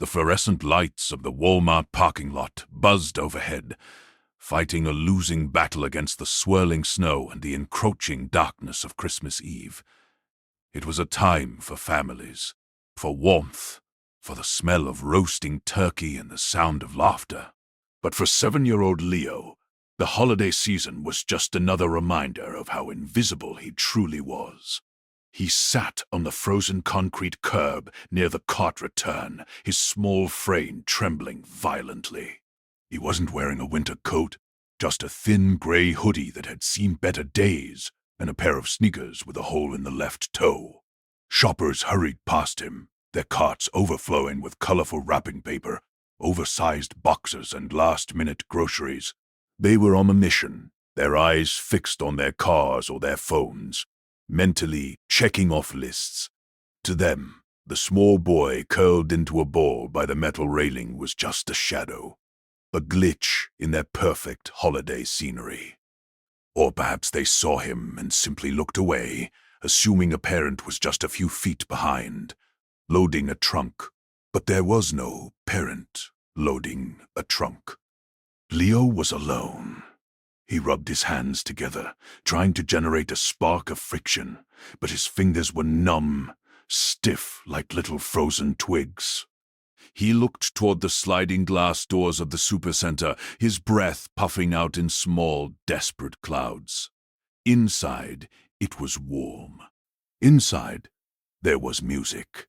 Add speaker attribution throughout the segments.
Speaker 1: The fluorescent lights of the Walmart parking lot buzzed overhead, fighting a losing battle against the swirling snow and the encroaching darkness of Christmas Eve. It was a time for families, for warmth, for the smell of roasting turkey and the sound of laughter. But for 7-year-old Leo, the holiday season was just another reminder of how invisible he truly was. He sat on the frozen concrete curb near the cart return, his small frame trembling violently. He wasn't wearing a winter coat, just a thin gray hoodie that had seen better days, and a pair of sneakers with a hole in the left toe. Shoppers hurried past him, their carts overflowing with colorful wrapping paper, oversized boxes, and last-minute groceries. They were on a mission, their eyes fixed on their cars or their phones, mentally checking off lists. To them, the small boy curled into a ball by the metal railing was just a shadow, a glitch in their perfect holiday scenery. Or perhaps they saw him and simply looked away, assuming a parent was just a few feet behind, loading a trunk. But there was no parent loading a trunk. Leo was alone. He rubbed his hands together, trying to generate a spark of friction, but his fingers were numb, stiff like little frozen twigs. He looked toward the sliding glass doors of the supercenter, his breath puffing out in small, desperate clouds. Inside, it was warm. Inside, there was music.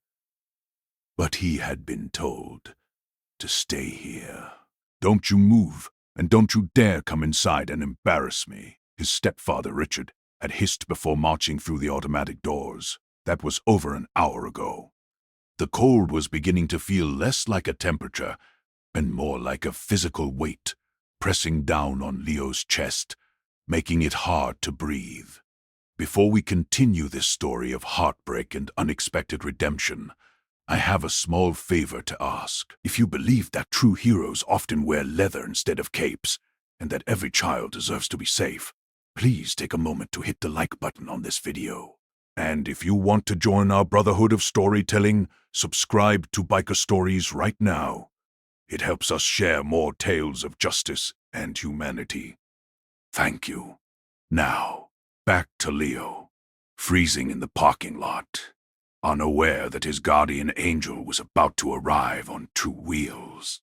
Speaker 1: But he had been told to stay here. "Don't you move, and don't you dare come inside and embarrass me," his stepfather, Richard, had hissed before marching through the automatic doors. That was over an hour ago. The cold was beginning to feel less like a temperature and more like a physical weight, pressing down on Leo's chest, making it hard to breathe. Before we continue this story of heartbreak and unexpected redemption, I have a small favor to ask. If you believe that true heroes often wear leather instead of capes, and that every child deserves to be safe, please take a moment to hit the like button on this video. And if you want to join our Brotherhood of Storytelling, subscribe to Biker Stories right now. It helps us share more tales of justice and humanity. Thank you. Now, back to Leo, freezing in the parking lot, unaware that his guardian angel was about to arrive on 2 wheels.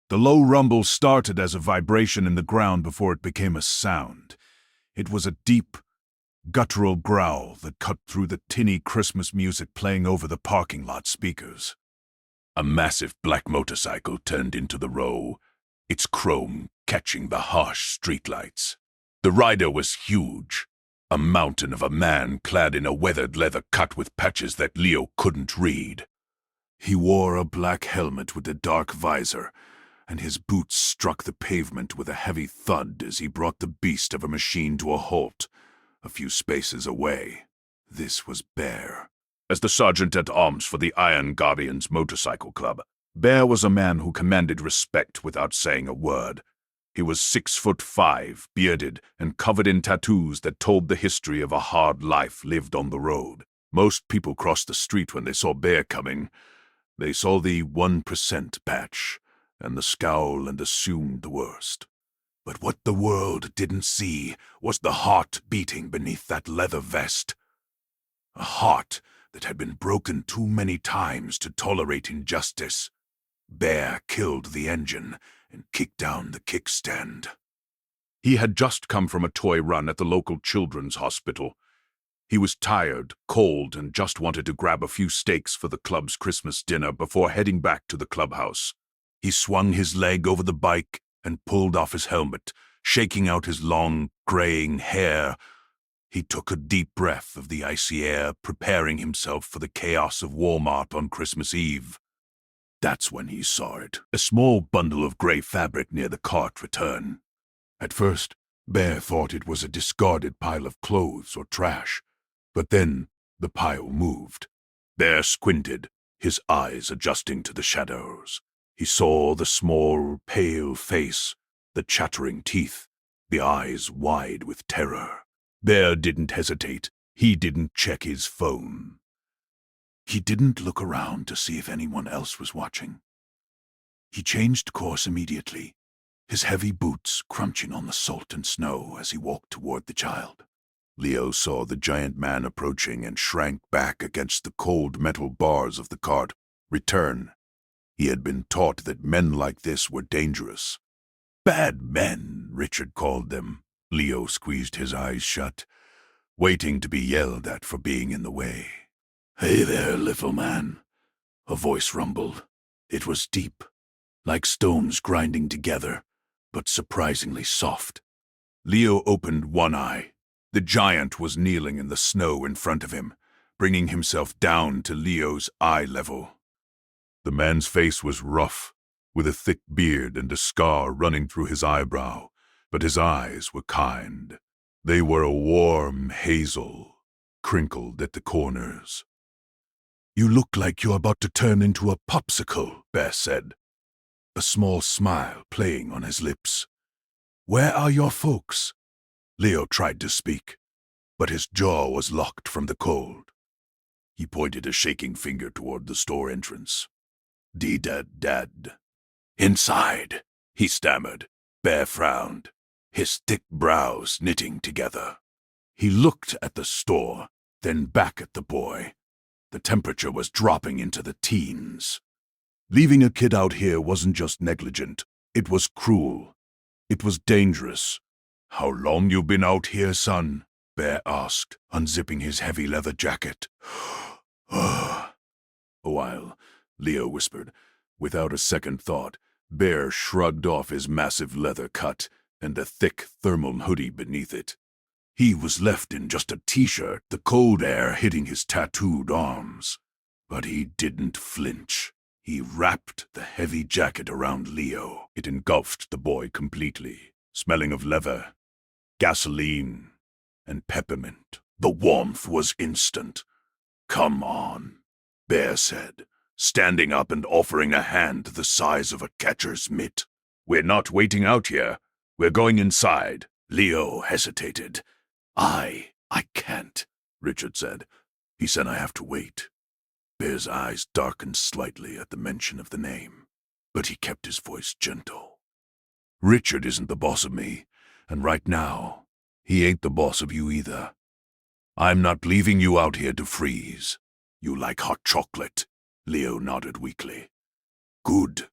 Speaker 1: The low rumble started as a vibration in the ground before it became a sound. It was a deep, guttural growl that cut through the tinny Christmas music playing over the parking lot speakers. A massive black motorcycle turned into the row, its chrome catching the harsh streetlights. The rider was huge, a mountain of a man clad in a weathered leather cut with patches that Leo couldn't read. He wore a black helmet with a dark visor, and his boots struck the pavement with a heavy thud as he brought the beast of a machine to a halt, a few spaces away. This was Bear. As the sergeant-at-arms for the Iron Guardians Motorcycle Club, Bear was a man who commanded respect without saying a word. He was 6'5", bearded, and covered in tattoos that told the history of a hard life lived on the road. Most people crossed the street when they saw Bear coming. They saw the 1% patch, and the scowl, and assumed the worst. But what the world didn't see was the heart beating beneath that leather vest. A heart that had been broken too many times to tolerate injustice. Bear killed the engine and kicked down the kickstand. He had just come from a toy run at the local children's hospital. He was tired, cold, and just wanted to grab a few steaks for the club's Christmas dinner before heading back to the clubhouse. He swung his leg over the bike and pulled off his helmet, shaking out his long, graying hair. He took a deep breath of the icy air, preparing himself for the chaos of Walmart on Christmas Eve. That's when he saw it, a small bundle of gray fabric near the cart return. At first, Bear thought it was a discarded pile of clothes or trash, but then the pile moved. Bear squinted, his eyes adjusting to the shadows. He saw the small, pale face, the chattering teeth, the eyes wide with terror. Bear didn't hesitate. He didn't check his phone. He didn't look around to see if anyone else was watching. He changed course immediately, his heavy boots crunching on the salt and snow as he walked toward the child. Leo saw the giant man approaching and shrank back against the cold metal bars of the cart. Return. He had been taught that men like this were dangerous. Bad men, Richard called them. Leo squeezed his eyes shut, waiting to be yelled at for being in the way. "Hey there, little man," a voice rumbled. It was deep, like stones grinding together, but surprisingly soft. Leo opened one eye. The giant was kneeling in the snow in front of him, bringing himself down to Leo's eye level. The man's face was rough, with a thick beard and a scar running through his eyebrow, but his eyes were kind. They were a warm hazel, crinkled at the corners. "You look like you're about to turn into a popsicle," Bear said, a small smile playing on his lips. "Where are your folks?" Leo tried to speak, but his jaw was locked from the cold. He pointed a shaking finger toward the store entrance. "Dad. Inside," he stammered. Bear frowned, his thick brows knitting together. He looked at the store, then back at the boy. The temperature was dropping into the teens. Leaving a kid out here wasn't just negligent, it was cruel. It was dangerous. "How long you been out here, son?" Bear asked, unzipping his heavy leather jacket. "A while," Leo whispered. Without a second thought, Bear shrugged off his massive leather cut and the thick thermal hoodie beneath it. He was left in just a t-shirt, the cold air hitting his tattooed arms. But he didn't flinch. He wrapped the heavy jacket around Leo. It engulfed the boy completely, smelling of leather, gasoline, and peppermint. The warmth was instant. "Come on," Bear said, standing up and offering a hand the size of a catcher's mitt. "We're not waiting out here. We're going inside." Leo hesitated. I can't," Richard said. "He said I have to wait." Bear's eyes darkened slightly at the mention of the name, but he kept his voice gentle. "Richard isn't the boss of me, and right now, he ain't the boss of you either. I'm not leaving you out here to freeze. You like hot chocolate?" Leo nodded weakly. Good.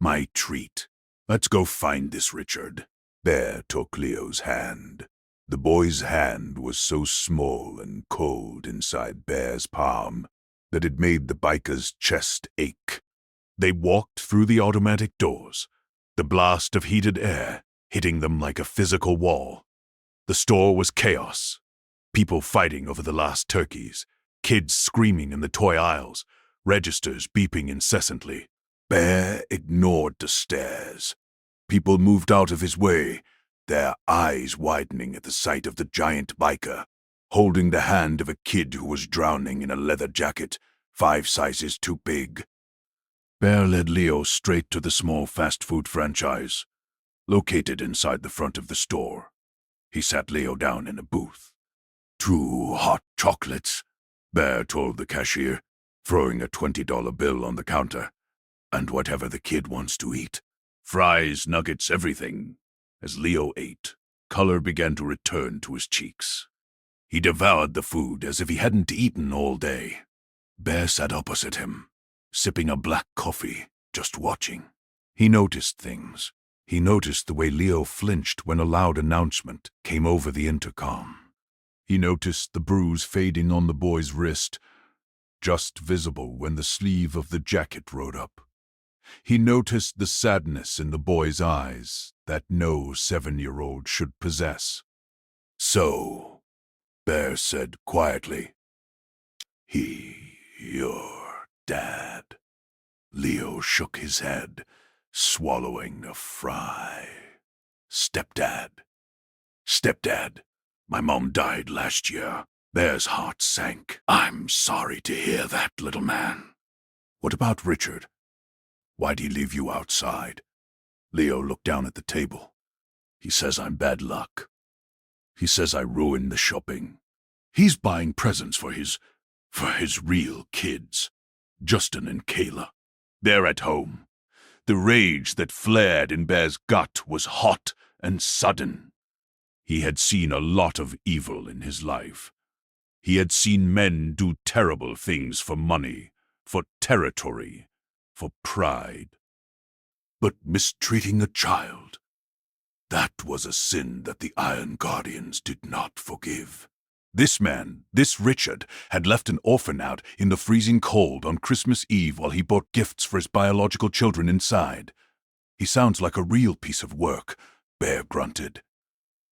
Speaker 1: My treat. Let's go find this Richard." Bear took Leo's hand. The boy's hand was so small and cold inside Bear's palm that it made the biker's chest ache. They walked through the automatic doors, the blast of heated air hitting them like a physical wall. The store was chaos. People fighting over the last turkeys, kids screaming in the toy aisles, registers beeping incessantly. Bear ignored the stares. People moved out of his way, their eyes widening at the sight of the giant biker, holding the hand of a kid who was drowning in a leather jacket 5 sizes too big. Bear led Leo straight to the small fast food franchise, located inside the front of the store. He sat Leo down in a booth. "2 hot chocolates," Bear told the cashier, throwing a $20 bill on the counter. "And whatever the kid wants to eat. Fries, nuggets, everything." As Leo ate, color began to return to his cheeks. He devoured the food as if he hadn't eaten all day. Bear sat opposite him, sipping a black coffee, just watching. He noticed things. He noticed the way Leo flinched when a loud announcement came over the intercom. He noticed the bruise fading on the boy's wrist, just visible when the sleeve of the jacket rode up. He noticed the sadness in the boy's eyes that no 7-year-old should possess. "So," Bear said quietly, "Your dad." Leo shook his head, swallowing a fry. Stepdad. My mom died last year." Bear's heart sank. "I'm sorry to hear that, little man. What about Richard? Why'd he leave you outside?" Leo looked down at the table. "He says I'm bad luck. He says I ruined the shopping. He's buying presents for his real kids, Justin and Kayla. They're at home. The rage that flared in Bear's gut was hot and sudden. He had seen a lot of evil in his life. He had seen men do terrible things for money, for territory, for pride. But mistreating a child, that was a sin that the Iron Guardians did not forgive. This man, this Richard, had left an orphan out in the freezing cold on Christmas Eve while he bought gifts for his biological children inside. He sounds like a real piece of work, Bear grunted.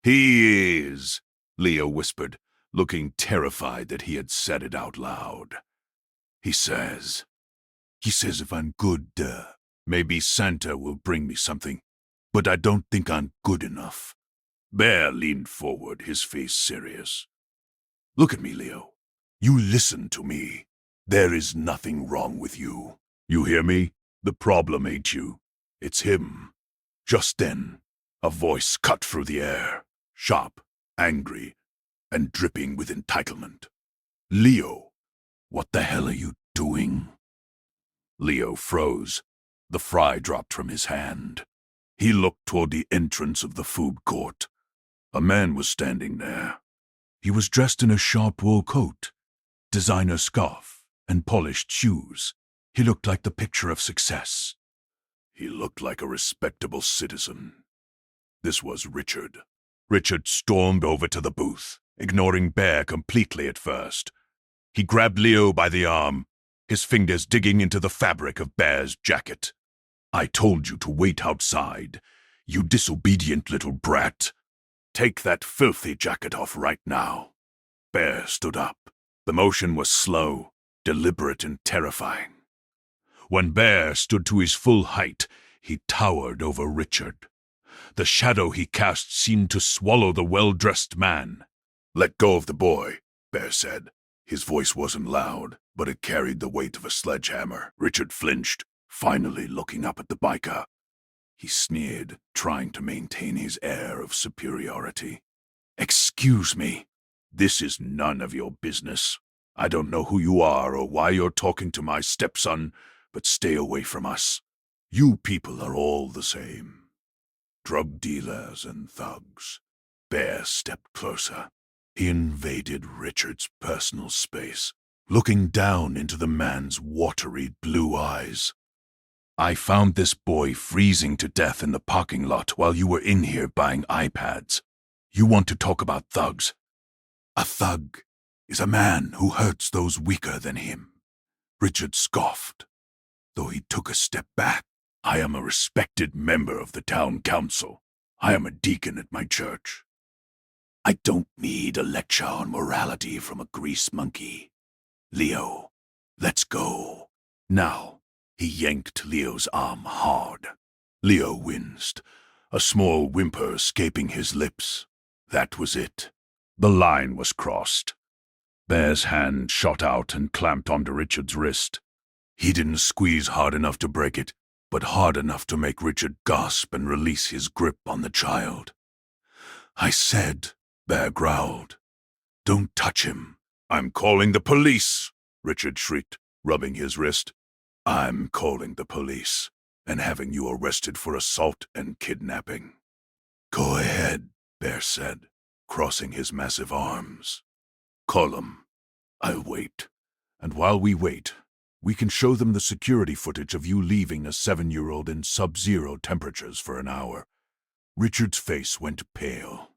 Speaker 1: He is, Leo whispered, looking terrified that he had said it out loud. He says if I'm good, maybe Santa will bring me something, but I don't think I'm good enough. Bear leaned forward, his face serious. Look at me, Leo. You listen to me. There is nothing wrong with you. You hear me? The problem ain't you. It's him. Just then, a voice cut through the air, sharp, angry, and dripping with entitlement. Leo, what the hell are you doing? Leo froze. The fry dropped from his hand. He looked toward the entrance of the food court. A man was standing there. He was dressed in a sharp wool coat, designer scarf, and polished shoes. He looked like the picture of success. He looked like a respectable citizen. This was Richard. Richard stormed over to the booth, ignoring Bear completely at first. He grabbed Leo by the arm, his fingers digging into the fabric of Bear's jacket. I told you to wait outside, you disobedient little brat. Take that filthy jacket off right now. Bear stood up. The motion was slow, deliberate, and terrifying. When Bear stood to his full height, he towered over Richard. The shadow he cast seemed to swallow the well-dressed man. Let go of the boy, Bear said. His voice wasn't loud, but it carried the weight of a sledgehammer. Richard flinched, finally looking up at the biker. He sneered, trying to maintain his air of superiority. Excuse me. This is none of your business. I don't know who you are or why you're talking to my stepson, but stay away from us. You people are all the same. Drug dealers and thugs. Bear stepped closer. He invaded Richard's personal space, looking down into the man's watery blue eyes. I found this boy freezing to death in the parking lot while you were in here buying iPads. You want to talk about thugs? A thug is a man who hurts those weaker than him. Richard scoffed. Though he took a step back, I am a respected member of the town council. I am a deacon at my church. I don't need a lecture on morality from a grease monkey. Leo, let's go. Now, he yanked Leo's arm hard. Leo winced, a small whimper escaping his lips. That was it. The line was crossed. Bear's hand shot out and clamped onto Richard's wrist. He didn't squeeze hard enough to break it, but hard enough to make Richard gasp and release his grip on the child. I said, Bear growled. Don't touch him. I'm calling the police, Richard shrieked, rubbing his wrist. I'm calling the police and having you arrested for assault and kidnapping. Go ahead, Bear said, crossing his massive arms. Call them. I'll wait. And while we wait, we can show them the security footage of you leaving a 7-year-old in sub-zero temperatures for an hour. Richard's face went pale.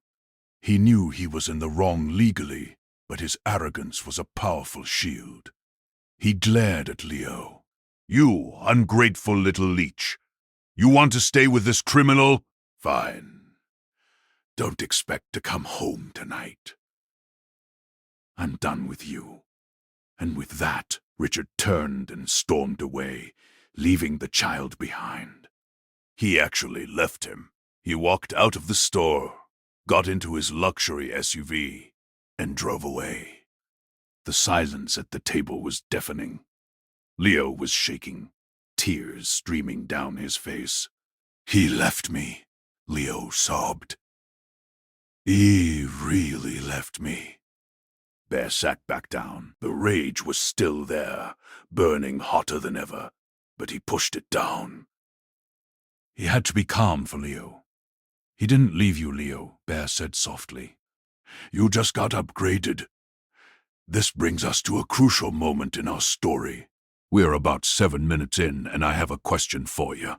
Speaker 1: He knew he was in the wrong legally, but his arrogance was a powerful shield. He glared at Leo. You ungrateful little leech. You want to stay with this criminal? Fine. Don't expect to come home tonight. I'm done with you. And with that, Richard turned and stormed away, leaving the child behind. He actually left him. He walked out of the store, got into his luxury SUV, and drove away. The silence at the table was deafening. Leo was shaking, tears streaming down his face. He left me, Leo sobbed. He really left me. Bear sat back down. The rage was still there, burning hotter than ever, but he pushed it down. He had to be calm for Leo. He didn't leave you, Leo, Bear said softly. You just got upgraded. This brings us to a crucial moment in our story. We're about 7 minutes in, and I have a question for you.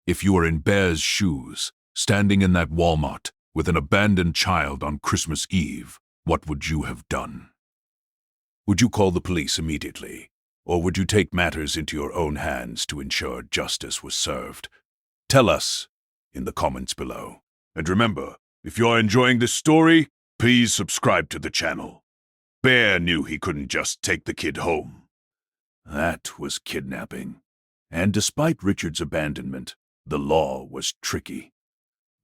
Speaker 1: If you were in Bear's shoes, standing in that Walmart with an abandoned child on Christmas Eve, what would you have done? Would you call the police immediately, or would you take matters into your own hands to ensure justice was served? Tell us in the comments below. And remember, if you're enjoying this story, please subscribe to the channel. Bear knew he couldn't just take the kid home. That was kidnapping. And despite Richard's abandonment, the law was tricky.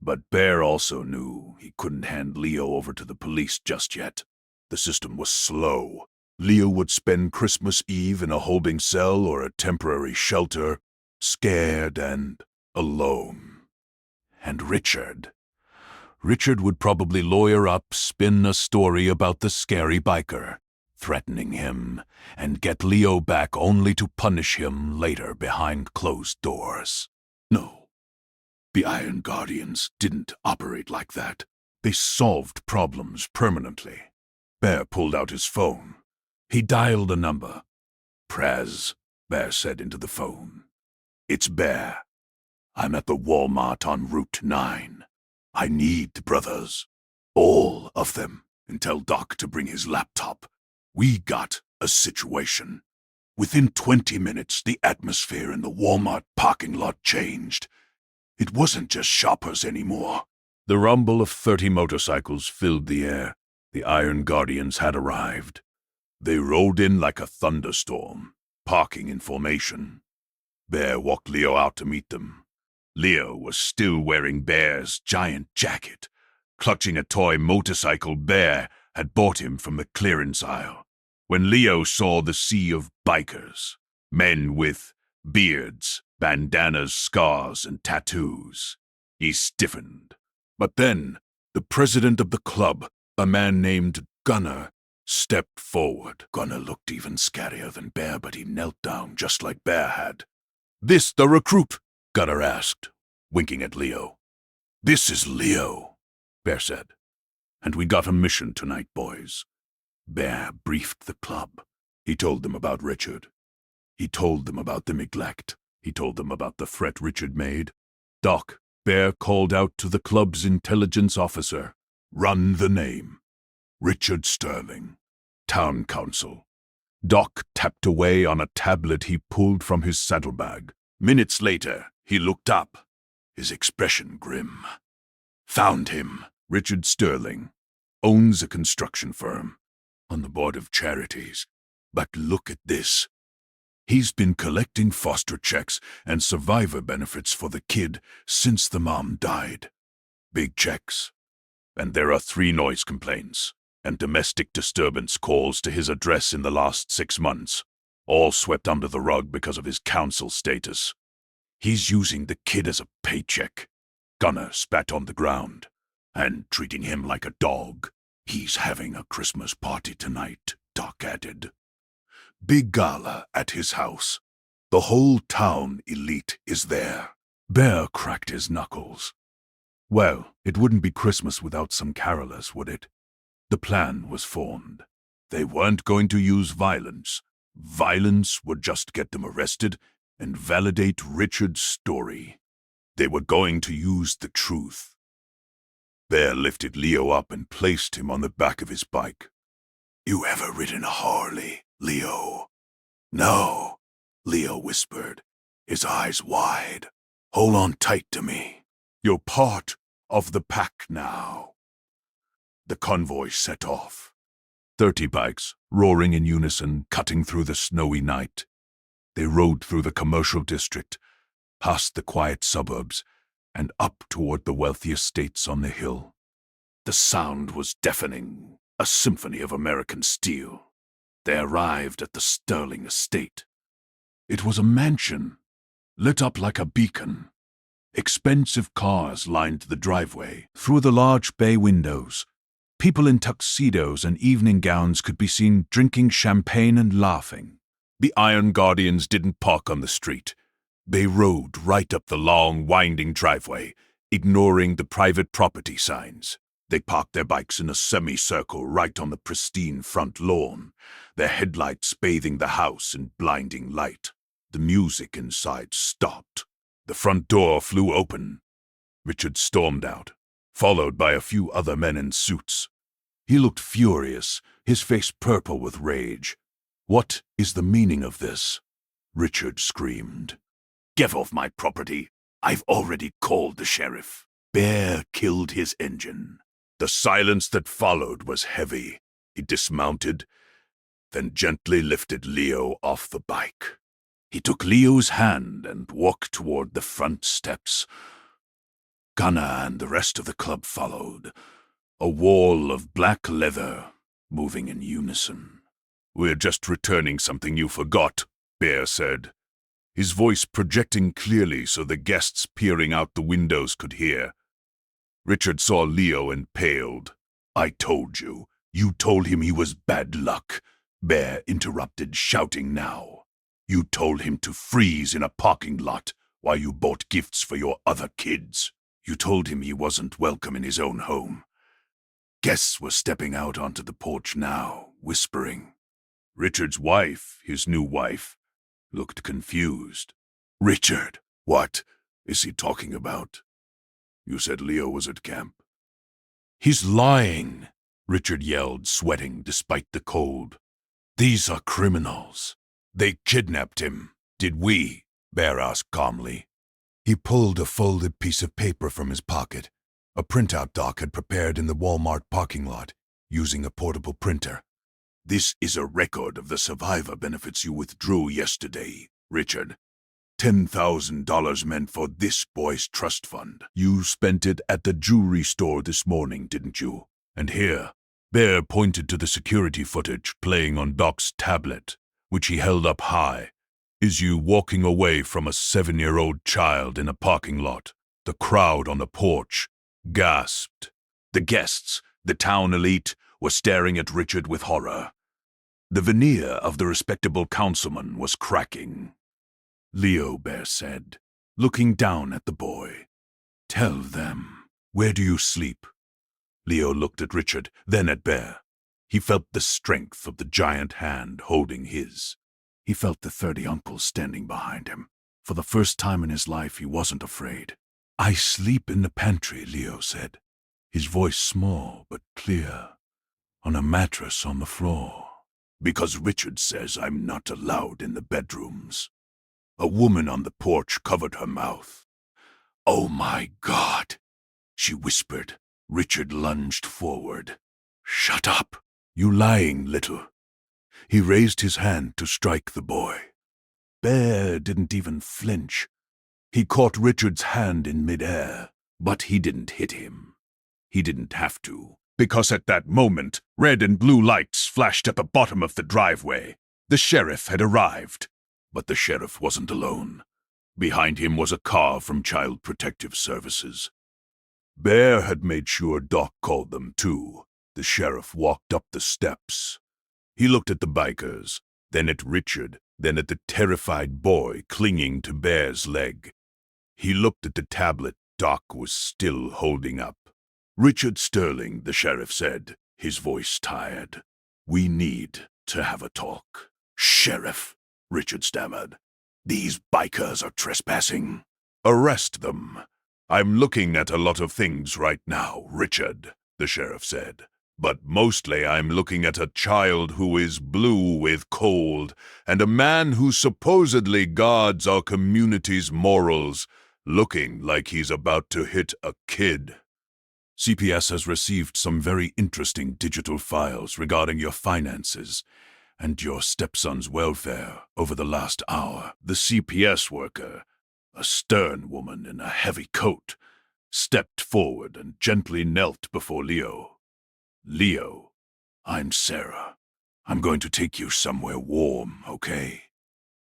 Speaker 1: But Bear also knew he couldn't hand Leo over to the police just yet. The system was slow. Leo would spend Christmas Eve in a holding cell or a temporary shelter, scared and alone. And Richard would probably lawyer up, spin a story about the scary biker, threatening him, and get Leo back only to punish him later behind closed doors. No, the Iron Guardians didn't operate like that. They solved problems permanently. Bear pulled out his phone. He dialed a number. Prez, Bear said into the phone. It's Bear. I'm at the Walmart on Route 9. I need brothers. All of them. And tell Doc to bring his laptop. We got a situation. Within 20 minutes, the atmosphere in the Walmart parking lot changed. It wasn't just shoppers anymore. The rumble of 30 motorcycles filled the air. The Iron Guardians had arrived. They rolled in like a thunderstorm, parking in formation. Bear walked Leo out to meet them. Leo was still wearing Bear's giant jacket, clutching a toy motorcycle Bear had bought him from the clearance aisle. When Leo saw the sea of bikers, men with beards, bandanas, scars, and tattoos, he stiffened. But then, the president of the club, a man named Gunner, stepped forward. Gunner looked even scarier than Bear, but he knelt down just like Bear had. This the recruit? Gunner asked, winking at Leo. This is Leo, Bear said. And we got a mission tonight, boys. Bear briefed the club. He told them about Richard. He told them about the neglect. He told them about the threat Richard made. Doc, Bear called out to the club's intelligence officer. Run the name. Richard Sterling, Town Council. Doc tapped away on a tablet he pulled from his saddlebag. Minutes later, he looked up, his expression grim. Found him. Richard Sterling owns a construction firm on the board of charities. But look at this. He's been collecting foster checks and survivor benefits for the kid since the mom died. Big checks. And there are 3 noise complaints and domestic disturbance calls to his address in the last 6 months, all swept under the rug because of his council status. He's using the kid as a paycheck. Gunner spat on the ground, and treating him like a dog. He's having a Christmas party tonight, Doc added. Big gala at his house. The whole town elite is there. Bear cracked his knuckles. Well, it wouldn't be Christmas without some carolers, would it? The plan was formed. They weren't going to use violence. Violence would just get them arrested and validate Richard's story. They were going to use the truth. Bear lifted Leo up and placed him on the back of his bike. You ever ridden a Harley, Leo? No, Leo whispered, his eyes wide. Hold on tight to me. You're part of the pack now. The convoy set off. 30 bikes, roaring in unison, cutting through the snowy night. They rode through the commercial district, past the quiet suburbs, and up toward the wealthy estates on the hill. The sound was deafening, a symphony of American steel. They arrived at the Sterling estate. It was a mansion, lit up like a beacon. Expensive cars lined the driveway. Through the large bay windows, people in tuxedos and evening gowns could be seen drinking champagne and laughing. The Iron Guardians didn't park on the street. They rode right up the long, winding driveway, ignoring the private property signs. They parked their bikes in a semicircle right on the pristine front lawn, their headlights bathing the house in blinding light. The music inside stopped. The front door flew open. Richard stormed out, followed by a few other men in suits. He looked furious, his face purple with rage. "What is the meaning of this?" Richard screamed. "Get off my property. I've already called the sheriff. Bear killed his engine." The silence that followed was heavy. He dismounted, then gently lifted Leo off the bike. He took Leo's hand and walked toward the front steps. Gunnar and the rest of the club followed, a wall of black leather moving in unison. "We're just returning something you forgot," Bear said, his voice projecting clearly so the guests peering out the windows could hear. Richard saw Leo and paled. "I told you. You told him he was bad luck," Bear interrupted, shouting now. "You told him to freeze in a parking lot while you bought gifts for your other kids. You told him he wasn't welcome in his own home." Guests were stepping out onto the porch now, whispering. Richard's wife, his new wife, looked confused. "Richard, what is he talking about? You said Leo was at camp." "He's lying," Richard yelled, sweating despite the cold. "These are criminals. They kidnapped him." "Did we?" Bear asked calmly. He pulled a folded piece of paper from his pocket. A printout Doc had prepared in the Walmart parking lot, using a portable printer. "This is a record of the survivor benefits you withdrew yesterday, Richard. $10,000 meant for this boy's trust fund. You spent it at the jewelry store this morning, didn't you? And here," Bear pointed to the security footage playing on Doc's tablet, which he held up high, "is you walking away from a 7-year-old child in a parking lot." The crowd on the porch gasped. The guests, the town elite, were staring at Richard with horror. The veneer of the respectable councilman was cracking. "Leo," Bear said, looking down at the boy. "Tell them, where do you sleep?" Leo looked at Richard, then at Bear. He felt the strength of the giant hand holding his. He felt the 30 uncles standing behind him. For the first time in his life, he wasn't afraid. "I sleep in the pantry," Leo said, his voice small but clear, "on a mattress on the floor." "Because Richard says I'm not allowed in the bedrooms." A woman on the porch covered her mouth. "Oh my God," she whispered. Richard lunged forward. "Shut up, you lying little." He raised his hand to strike the boy. Bear didn't even flinch. He caught Richard's hand in midair, but he didn't hit him. He didn't have to, because at that moment, red and blue lights flashed at the bottom of the driveway. The sheriff had arrived. But the sheriff wasn't alone. Behind him was a car from Child Protective Services. Bear had made sure Doc called them too. The sheriff walked up the steps. He looked at the bikers, then at Richard, then at the terrified boy clinging to Bear's leg. He looked at the tablet Doc was still holding up. "Richard Sterling," the sheriff said, his voice tired. "We need to have a talk." "Sheriff," Richard stammered, "these bikers are trespassing." "Arrest them." "I'm looking at a lot of things right now, Richard," the sheriff said. "But mostly I'm looking at a child who is blue with cold and a man who supposedly guards our community's morals, looking like he's about to hit a kid. CPS has received some very interesting digital files regarding your finances and your stepson's welfare over the last hour." The CPS worker, a stern woman in a heavy coat, stepped forward and gently knelt before Leo. "Leo, I'm Sarah. I'm going to take you somewhere warm, okay?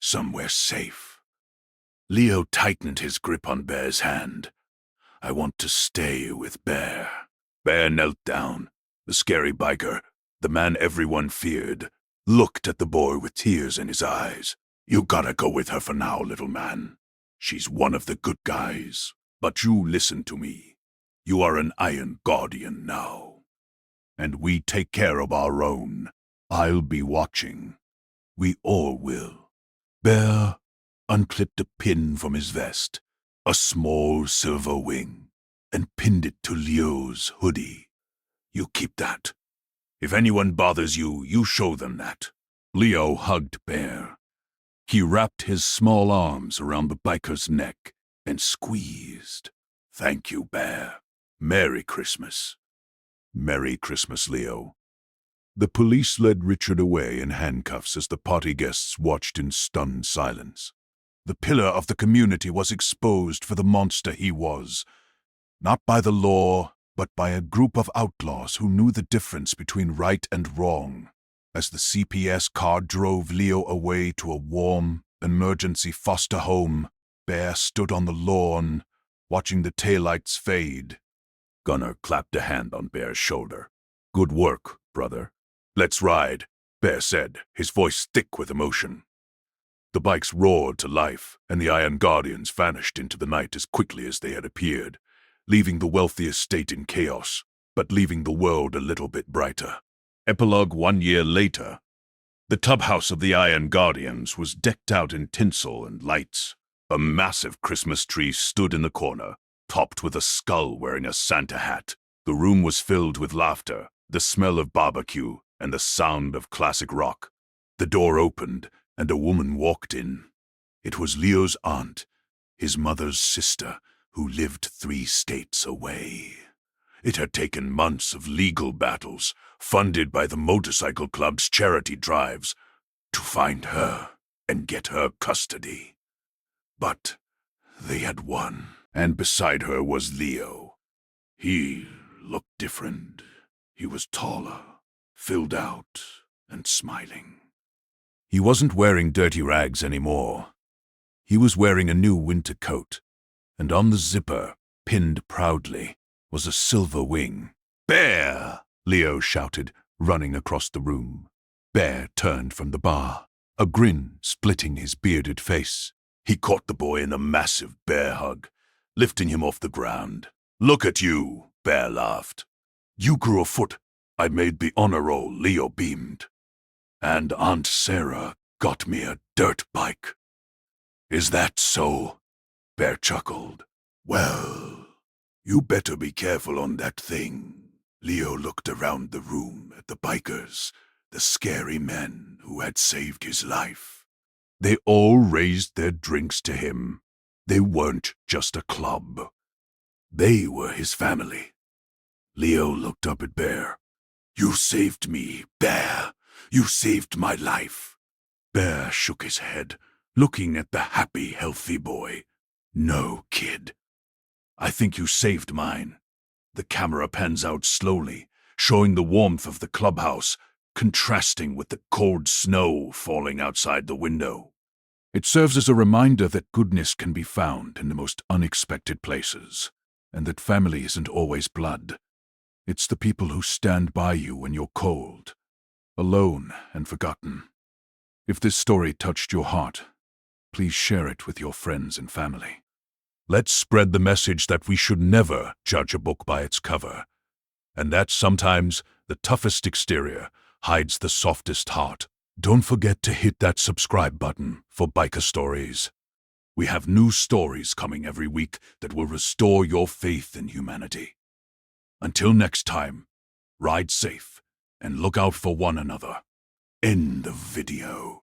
Speaker 1: Somewhere safe." Leo tightened his grip on Bear's hand. "I want to stay with Bear." Bear knelt down. The scary biker, the man everyone feared, looked at the boy with tears in his eyes. "You gotta go with her for now, little man. She's one of the good guys. But you listen to me. You are an Iron Guardian now. And we take care of our own. I'll be watching. We all will. Bear unclipped a pin from his vest, a small silver wing, and pinned it to Leo's hoodie. You keep that. If anyone bothers you, you show them that. Leo hugged Bear. He wrapped his small arms around the biker's neck and squeezed. Thank you, Bear. Merry Christmas. Merry Christmas, Leo. The police led Richard away in handcuffs as the party guests watched in stunned silence. The pillar of the community was exposed for the monster he was, not by the law, but by a group of outlaws who knew the difference between right and wrong. As the CPS car drove Leo away to a warm, emergency foster home, Bear stood on the lawn, watching the taillights fade. Gunnar clapped a hand on Bear's shoulder. Good work, brother. Let's ride, Bear said, his voice thick with emotion. The bikes roared to life, and the Iron Guardians vanished into the night as quickly as they had appeared, leaving the wealthy estate in chaos, but leaving the world a little bit brighter. Epilogue 1 year later. The tub house of the Iron Guardians was decked out in tinsel and lights. A massive Christmas tree stood in the corner, topped with a skull wearing a Santa hat. The room was filled with laughter, the smell of barbecue, and the sound of classic rock. The door opened, and a woman walked in. It was Leo's aunt, his mother's sister, who lived 3 states away. It had taken months of legal battles, funded by the motorcycle club's charity drives, to find her and get her custody. But they had won, and beside her was Leo. He looked different. He was taller, filled out, and smiling. He wasn't wearing dirty rags anymore. He was wearing a new winter coat, and on the zipper, pinned proudly, was a silver wing. Bear! Leo shouted, running across the room. Bear turned from the bar, a grin splitting his bearded face. He caught the boy in a massive bear hug, lifting him off the ground. Look at you, Bear laughed. You grew a foot. I made the honor roll, Leo beamed. And Aunt Sarah got me a dirt bike. Is that so? Bear chuckled. Well, you better be careful on that thing. Leo looked around the room at the bikers, the scary men who had saved his life. They all raised their drinks to him. They weren't just a club. They were his family. Leo looked up at Bear. You saved me, Bear. You saved my life. Bear shook his head, looking at the happy, healthy boy. No, kid. I think you saved mine. The camera pans out slowly, showing the warmth of the clubhouse, contrasting with the cold snow falling outside the window. It serves as a reminder that goodness can be found in the most unexpected places, and that family isn't always blood. It's the people who stand by you when you're cold, alone and forgotten. If this story touched your heart, please share it with your friends and family. Let's spread the message that we should never judge a book by its cover, and that sometimes the toughest exterior hides the softest heart. Don't forget to hit that subscribe button for biker stories. We have new stories coming every week that will restore your faith in humanity. Until next time, ride safe and look out for one another. End of video.